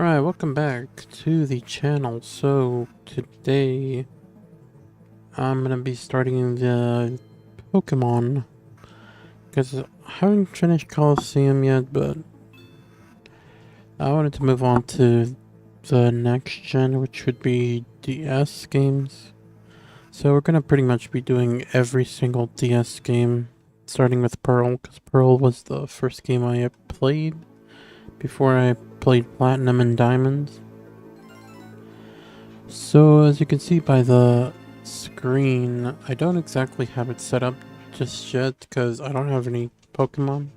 Alright, welcome back to the channel. So, today I'm gonna be starting the Pokemon, because I haven't finished Colosseum yet, but I wanted to move on to the next gen, which would be DS games. So we're gonna pretty much be doing every single DS game, starting with Pearl, because Pearl was the first game I played before I played Platinum and Diamond. So as you can see by the screen, I don't exactly have it set up just yet because I don't have any Pokemon.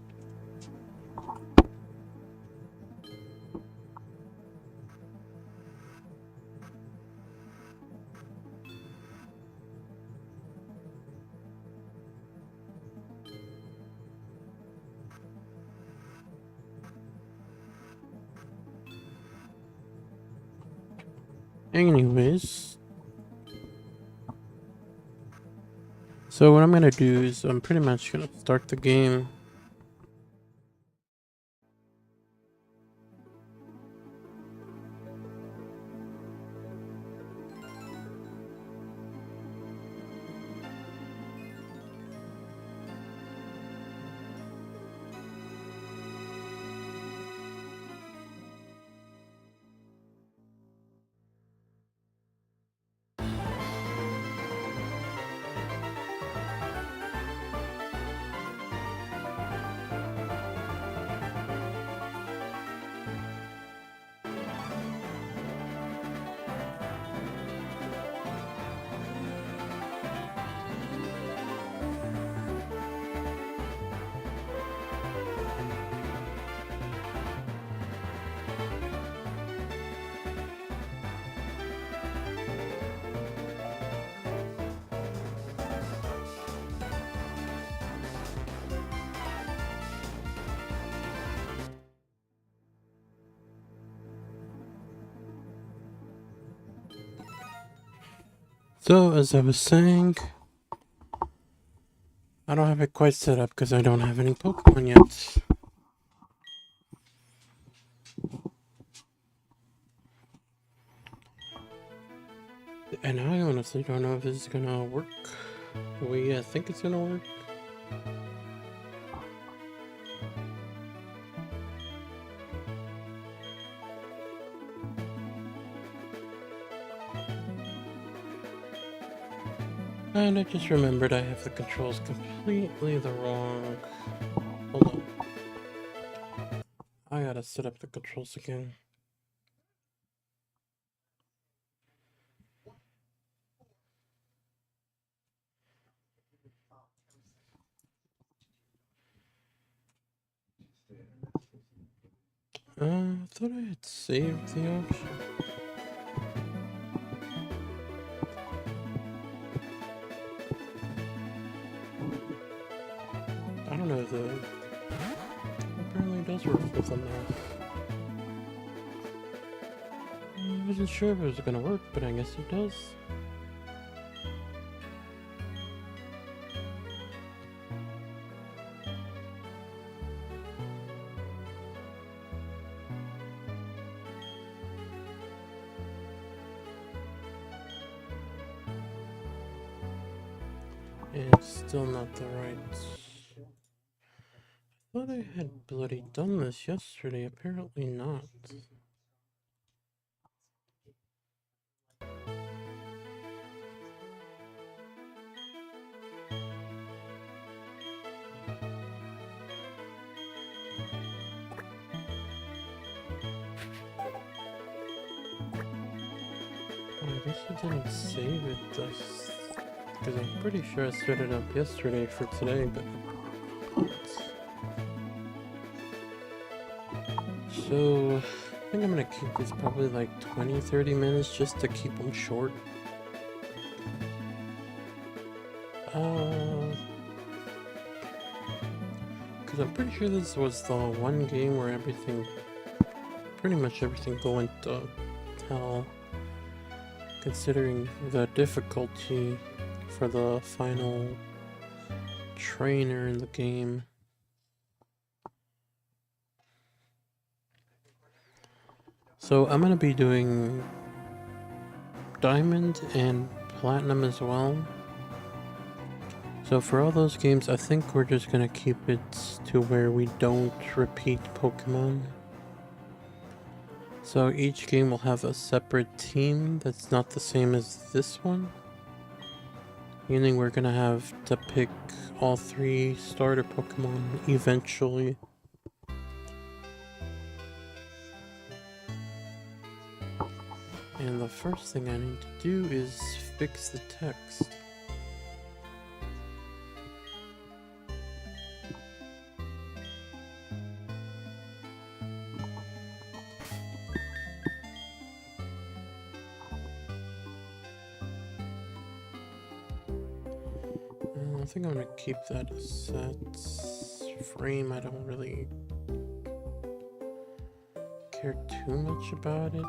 Anyways, so what I'm gonna do is I'm pretty much gonna start the game. So as I was saying, I don't have it quite set up because I don't have any Pokemon yet. And I honestly don't know if this is gonna work the way I think it's gonna work. And I just remembered I have the controls completely the wrong... Hold on. I gotta set up the controls again. I thought I had saved the option. I don't know, though. Apparently it does work with them now. I wasn't sure if it was gonna work, but I guess it does. It's still not the right... I thought I had bloody done this yesterday, apparently not. I guess I didn't save it this... Because I'm pretty sure I set it up yesterday for today, but... So... I think I'm gonna keep these probably like 20-30 minutes just to keep them short. Because I'm pretty sure this was the one game where pretty much everything went to hell, considering the difficulty for the final trainer in the game. So I'm gonna be doing Diamond and Platinum as well. So for all those games, I think we're just gonna keep it to where we don't repeat Pokemon. So each game will have a separate team that's not the same as this one. Meaning we're gonna have to pick all 3 starter Pokemon eventually. And the first thing I need to do is fix the text. I think I'm gonna keep that set frame. I don't really care too much about it.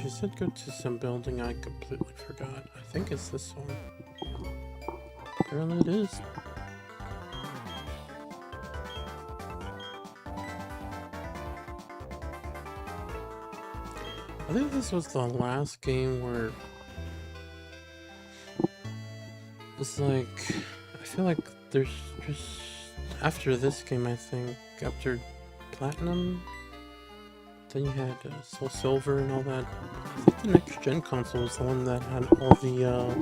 She said go to some building. I completely forgot. I think it's this one. Apparently it is. I think this was the last game where it's like, I feel like there's just, after this game, I think, after Platinum, then you had Soul Silver and all that. I think the next gen console was the one that had all the,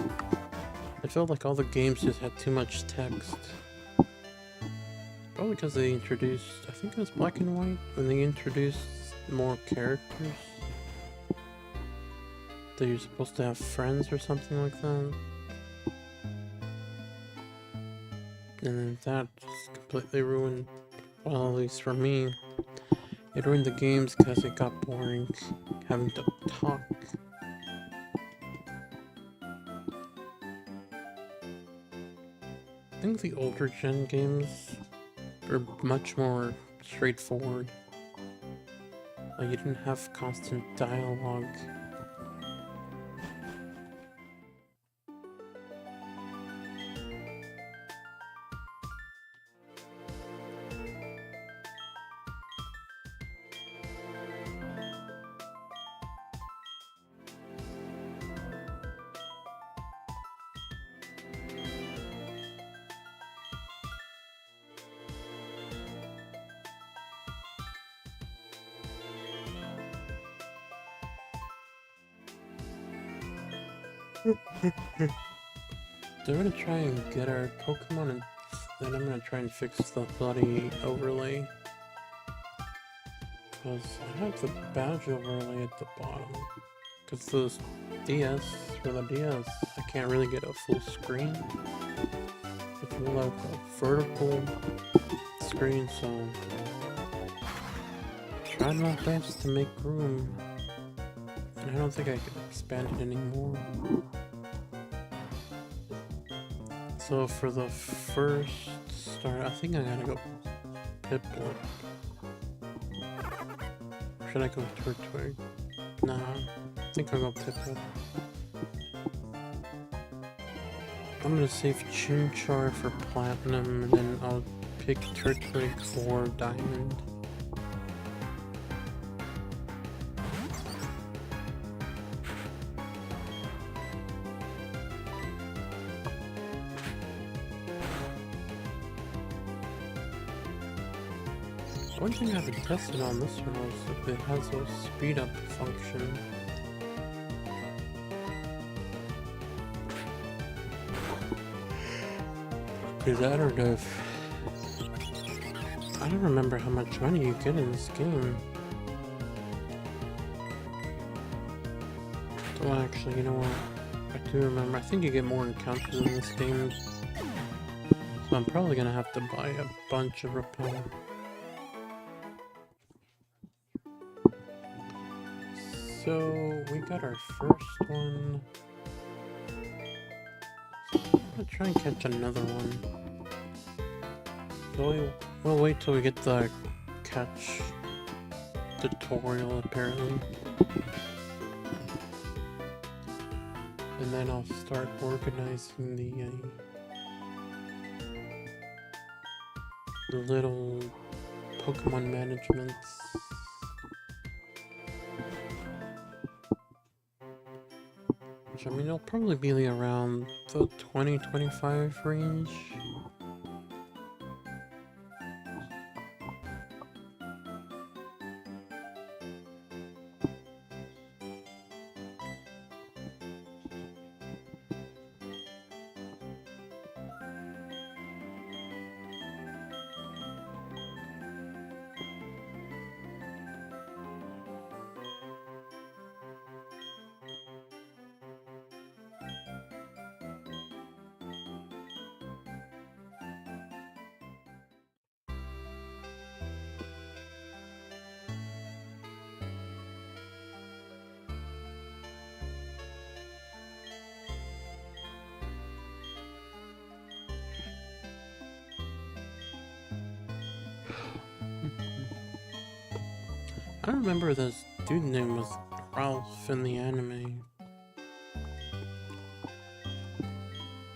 I felt like all the games just had too much text. Probably because they introduced, I think it was Black and White, when they introduced more characters. That you're supposed to have friends or something like that. And then that just completely ruined, well, at least for me, it ruined the games because it got boring having to talk. I think the older gen games are much more straightforward. Like, you didn't have constant dialogue. They're gonna try and get our Pokemon, and then I'm gonna try and fix the bloody overlay. Because I have the badge overlay at the bottom. Because the DS, for the DS, I can't really get a full screen. It's more like a vertical screen, so tried my best to make room. And I don't think I can expand it anymore. So for the first start, I think I gotta go Piplup. Should I go Turtwig? Nah, I think I'll go Piplup. I'm gonna save Chimchar for Platinum, and then I'll pick Turtwig for Diamond. One thing I haven't tested on this one is if it has a speed up function. Because I don't know if... I don't remember how much money you get in this game. Well, actually, you know what? I do remember. I think you get more encounters in this game. So I'm probably gonna have to buy a bunch of Repel. So we got our first one. I'm gonna try and catch another one. So we'll wait till we get the catch tutorial apparently. And then I'll start organizing the little Pokemon managements. Which, I mean, it'll probably be around the 20-25 range. I remember this dude's name was Ralph in the anime.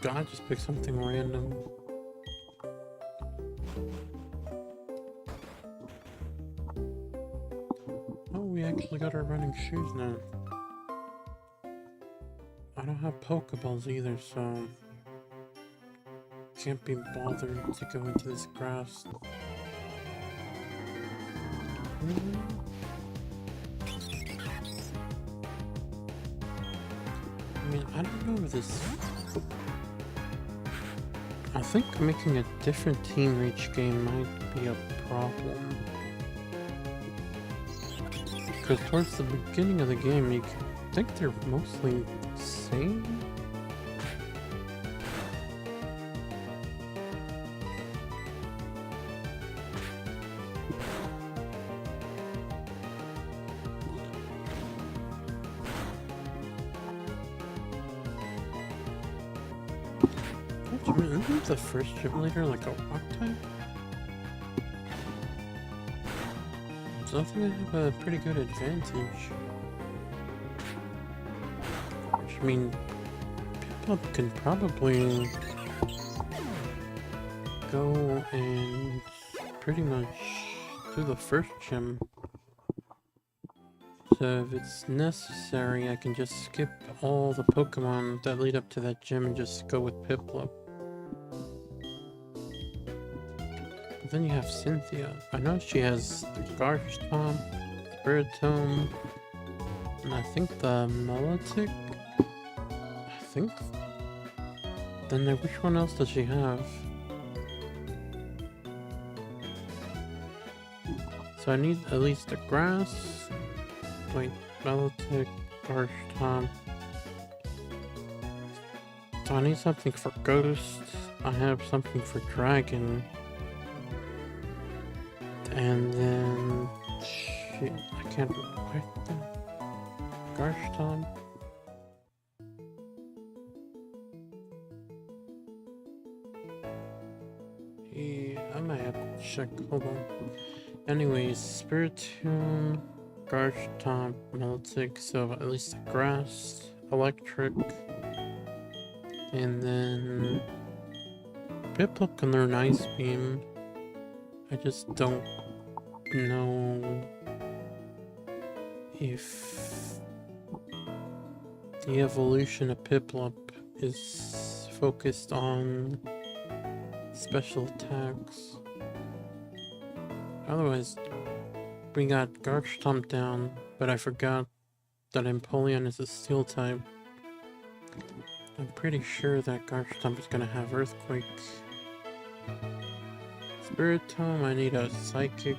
God, just pick something random. Oh, we actually got our running shoes now. I don't have Pokeballs either, so can't be bothered to go into this grass. I mean, I don't know if this... I think making a different team for each game might be a problem. Because towards the beginning of the game, you think they're mostly the same? Isn't the first gym leader like a rock type? So I think I have a pretty good advantage. Which, I mean, Piplup can probably go and pretty much do the first gym. So if it's necessary, I can just skip all the Pokemon that lead up to that gym and just go with Piplup. Then you have Cynthia. I know she has the Garchomp, Spiritomb, and I think the Milotic. I think. Then which one else does she have? So I need at least a Grass. Wait, Milotic, Garchomp. So I need something for Ghost. I have something for Dragon. And then, shit, I can't write that. Garchomp. Yeah, I might have to check, hold on. Anyways, Spiritomb, Garchomp, Milotic, so at least a Grass, Electric. And then, Piplup can learn Ice Beam. I just don't know if the evolution of Piplup is focused on special attacks. Otherwise, we got Garchomp down, but I forgot that Empoleon is a Steel type. I'm pretty sure that Garchomp is gonna have Earthquake. Spiritomb, I need a Psychic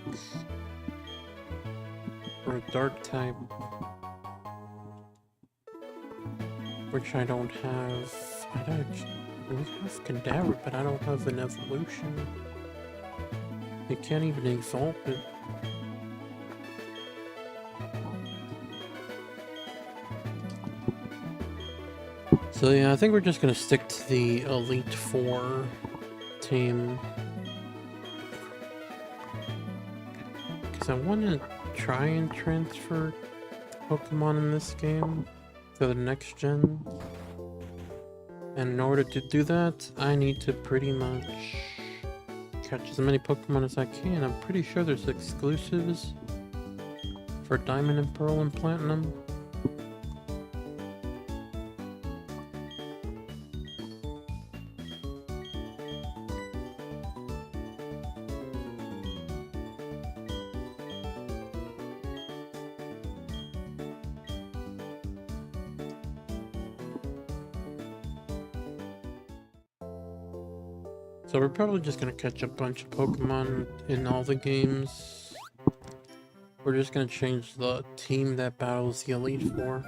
or a Dark type, which I don't have. I don't. We have Kadabra, but I don't have an evolution. It can't even evolve it. So yeah, I think we're just gonna stick to the Elite Four team. I want to try and transfer Pokemon in this game to the next gen. And in order to do that, I need to pretty much catch as many Pokemon as I can. I'm pretty sure there's exclusives for Diamond and Pearl and Platinum. So we're probably just gonna catch a bunch of Pokemon in all the games. We're just gonna change the team that battles the Elite Four.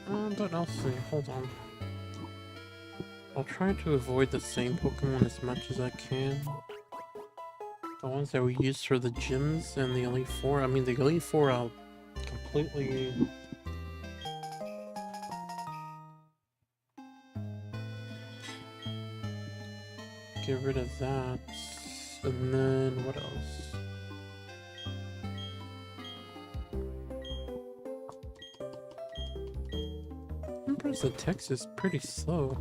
But I'll see. Hold on. I'll try to avoid the same Pokemon as much as I can. The ones that we use for the gyms and the Elite Four. I mean, the Elite Four I'll completely... get rid of that. And then what else? Remember, the text is pretty slow.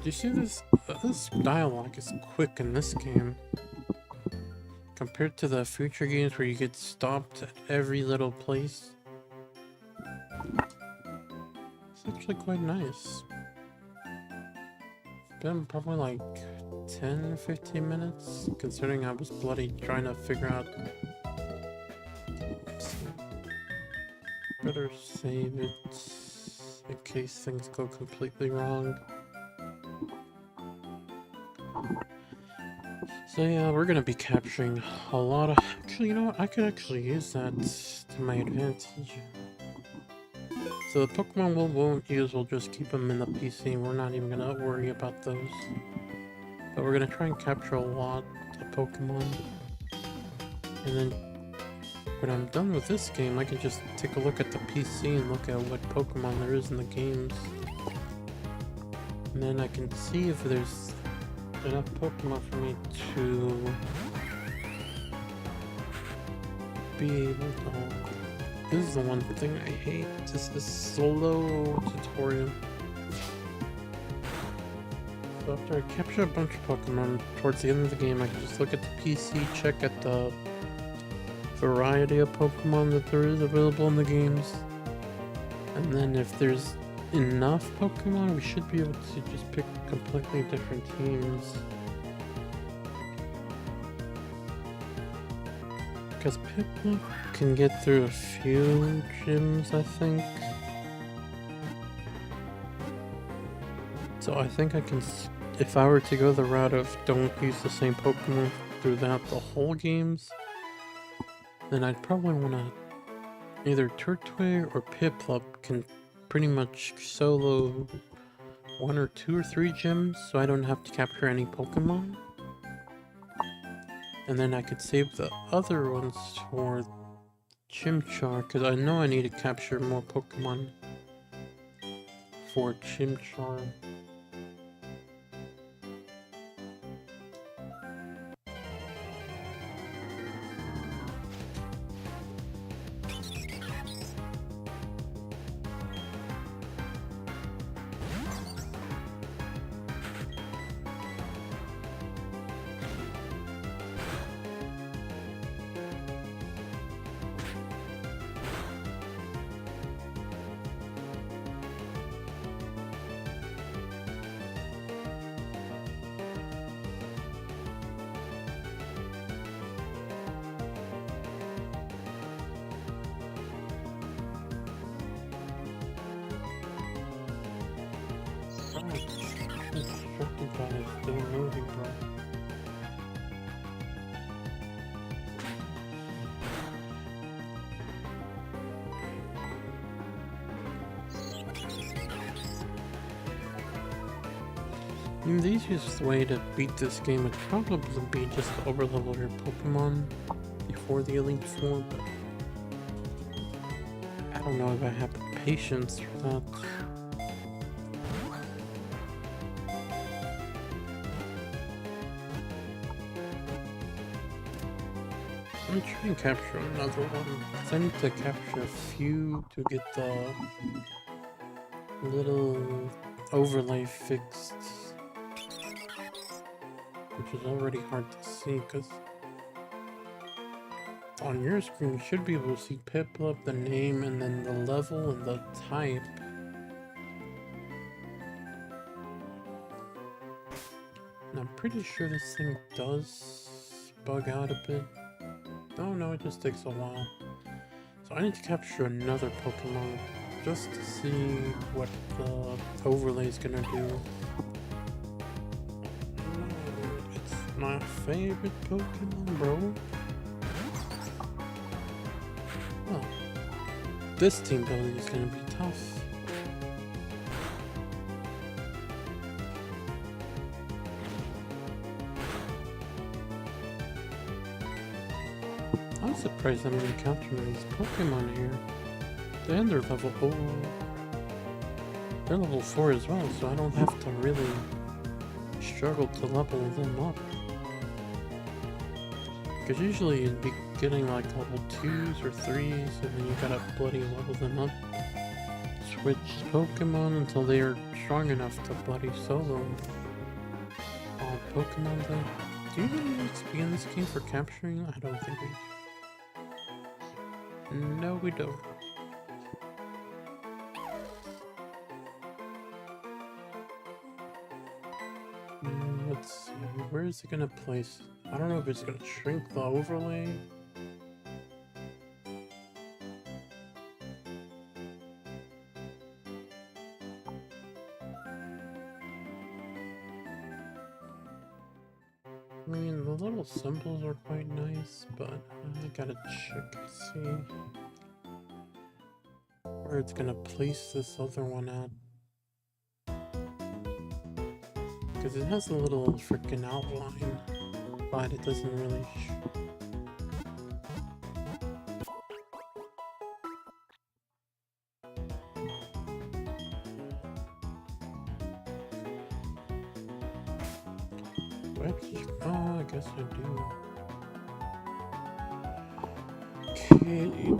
Do you see this? This dialogue is quick in this game. Compared to the future games where you get stopped at every little place. It's actually quite nice. It's been probably like 10 or 15 minutes, considering I was bloody trying to figure out... Better save it in case things go completely wrong. So yeah, we're gonna be capturing a lot of... Actually, you know what? I could actually use that to my advantage. So the Pokemon we won't use, we'll just keep them in the PC. We're not even gonna worry about those. But we're gonna try and capture a lot of Pokemon. And then when I'm done with this game, I can just take a look at the PC and look at what Pokemon there is in the games. And then I can see if there's enough Pokemon for me to be able to... This is the one thing I hate, just this slow tutorial. So after I capture a bunch of Pokemon, towards the end of the game I can just look at the PC, check at the variety of Pokemon that there is available in the games. And then if there's enough Pokemon, we should be able to just pick completely different teams. Because Piplup can get through a few gyms, I think. So I think I can, if I were to go the route of don't use the same Pokemon throughout the whole games, then I'd probably want to either Turtwig or Piplup can pretty much solo 1 or 2 or 3 gyms, so I don't have to capture any Pokemon. And then I could save the other ones for Chimchar, because I know I need to capture more Pokemon for Chimchar. Distracted by this damn movie, bro. The easiest way to beat this game would probably be just to overlevel your Pokemon before the Elite Four, but I don't know if I have the patience for that. I'm trying to capture another one, because I need to capture a few to get the little overlay fixed, which is already hard to see, because on your screen you should be able to see Piplup, the name, and then the level and the type. And I'm pretty sure this thing does bug out a bit. Oh no, it just takes a while. So I need to capture another Pokemon just to see what the overlay is gonna do. It's my favorite Pokemon, bro. Well, this team building is gonna be tough. I'm surprised I'm encountering these Pokemon here. And they're level 4. They're level 4 as well, so I don't have to really struggle to level them up. Because usually you'd be getting like level 2s or 3s, and then you gotta bloody level them up. Switch Pokemon until they are strong enough to bloody solo all Pokemon then. Do you really need XP in this game for capturing? I don't think we do. No, we don't. Let's see, where is it gonna place it? I don't know if it's gonna shrink the overlay. I mean, the little symbols are quite nice, but I gotta check and see where it's gonna place this other one at. Because it has a little freaking outline, but it doesn't really oh, I guess I do. Okay, it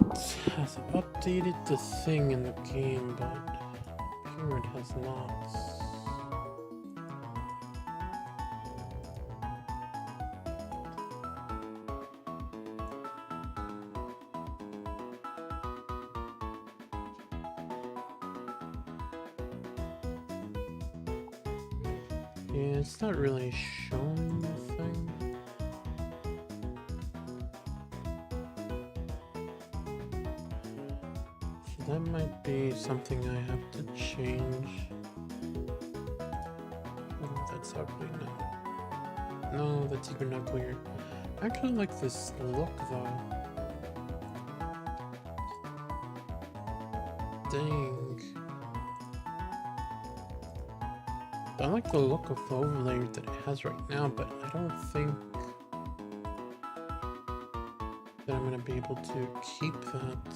has updated the thing in the game, but here it has not. Yeah, it's not really showing the thing. So that might be something I have to change. Oh, that's ugly now. No, that's even uglier. I actually like this look though. Dang. I like the look of the overlay that it has right now, but I don't think that I'm going to be able to keep that.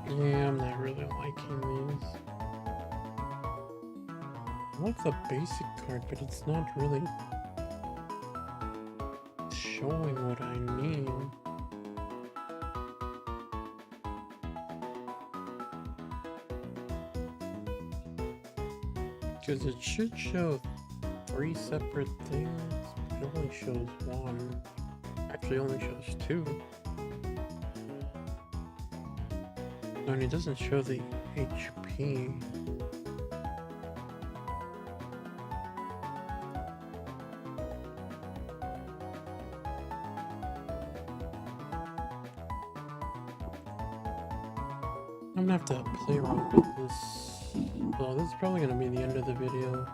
Yeah, I'm not really liking these. I like the basic card, but it's not really showing what I need. Because it should show 3 separate things, but it only shows 1. Actually, it only shows 2. And it doesn't show the HP. I'm gonna have to play around with this. Well, this is probably gonna be the end of the video.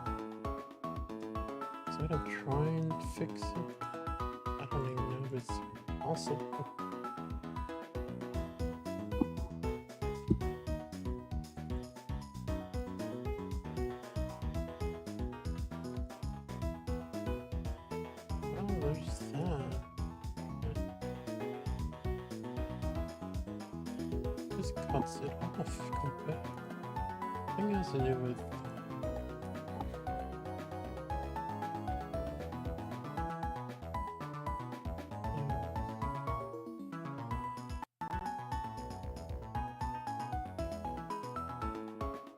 So I'm gonna try and fix it. I don't even know if it's possible. Oh, there's that. Just cuts it off. Go back. I think it has to do with.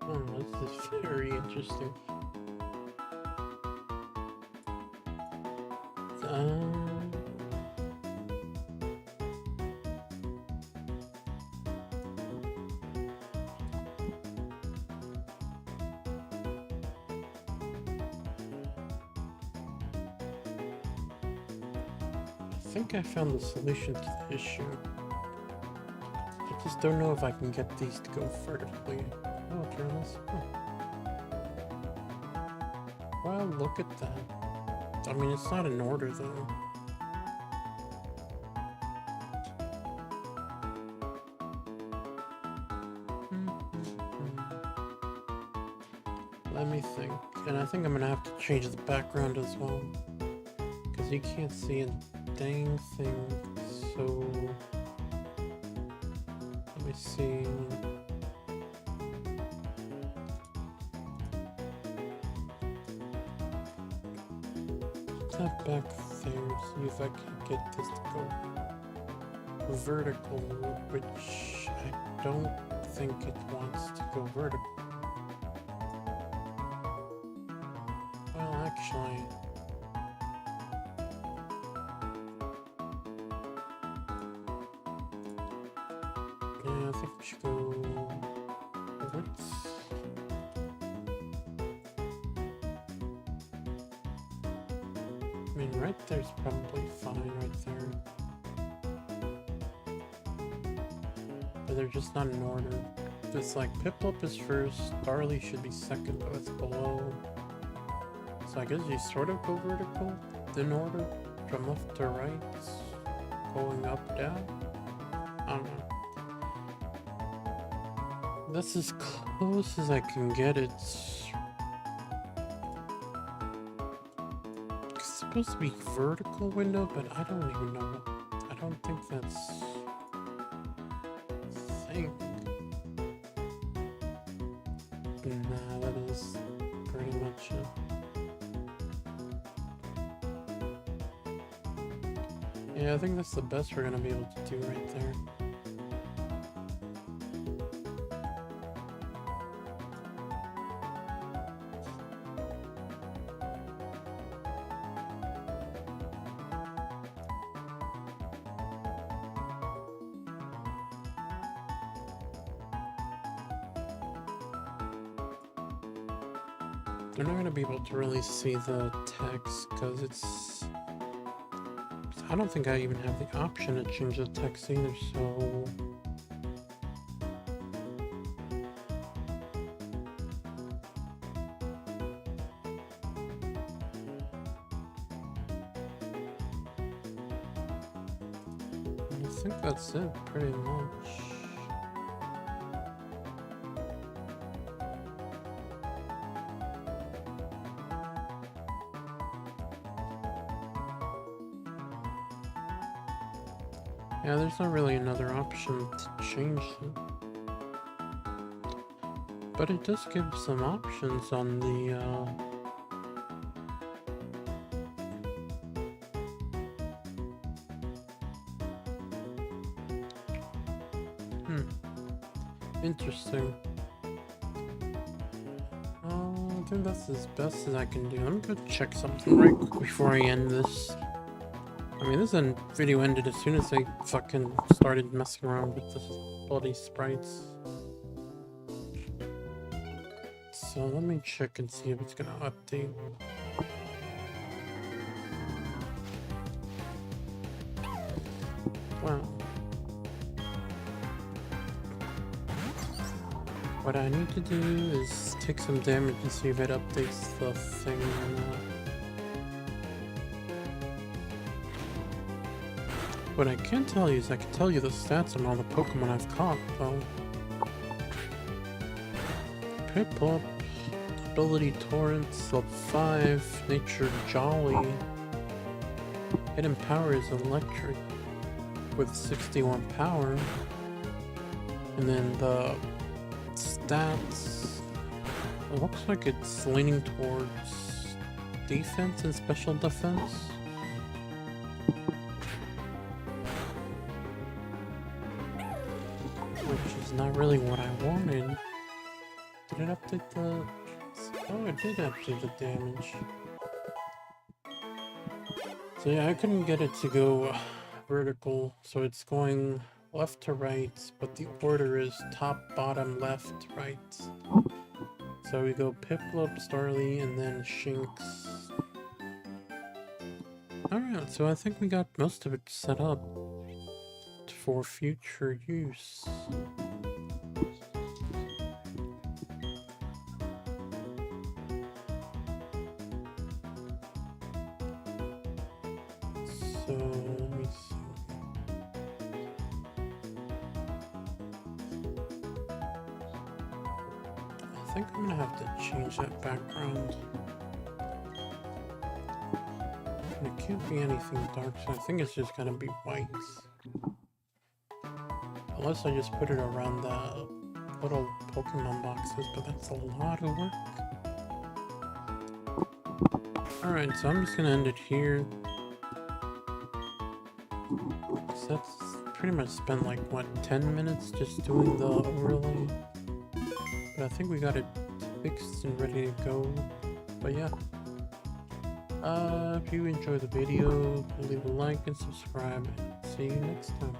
Oh, this is very interesting. I think I found the solution to the issue. I just don't know if I can get these to go vertically. Oh, turn this. Well, look at that. I mean, it's not in order though. Let me think. And I think I'm gonna have to change the background as well, because you can't see a dang thing. So let me see. That back there, see if I can get this to go vertical, which I don't think it wants to go vertical. Well, actually, yeah, I think we should go upwards. I mean, right there's probably fine right there. But they're just not in order. It's like Piplup is first, Starly should be second, but it's below. So I guess you sort of go vertical in order, from left to right, going up, down. I don't know. That's as close as I can get it. It's supposed to be vertical window, but I don't even know. I don't think that's a thing. Nah, that is pretty much it. Yeah, I think that's the best we're gonna be able to do right there. They're not going to be able to really see the text because it's... I don't think I even have the option to change the text either, so... I think that's it, pretty much. Yeah, there's not really another option to change it. But it does give some options on the interesting. I think that's as best as I can do. Let me go check something right quick before I end this. I mean, this video ended as soon as I fucking started messing around with the bloody sprites. So let me check and see if it's gonna update. Wow. What I need to do is take some damage and see if it updates the thing or not. What I can tell you is I can tell you the stats on all the Pokemon I've caught, though. Piplup, Ability Torrents, level 5, Nature Jolly. Hidden Power is Electric with 61 power. And then the stats, it looks like it's leaning towards defense and special defense. Which is not really what I wanted. Did it update the... Oh, it did update the damage. So yeah, I couldn't get it to go vertical, so it's going left to right, but the order is top, bottom, left, right. So we go Piplup, Starly, and then Shinx. Alright, so I think we got most of it set up for future use. So let me see. I think I'm gonna have to change that background. And it can't be anything dark, so I think it's just gonna be white. Unless I just put it around the little Pokemon boxes, but that's a lot of work. Alright, so I'm just gonna end it here. So that's pretty much spent like, what, 10 minutes just doing the overlay? But I think we got it fixed and ready to go. But yeah. If you enjoyed the video, leave a like and subscribe. See you next time.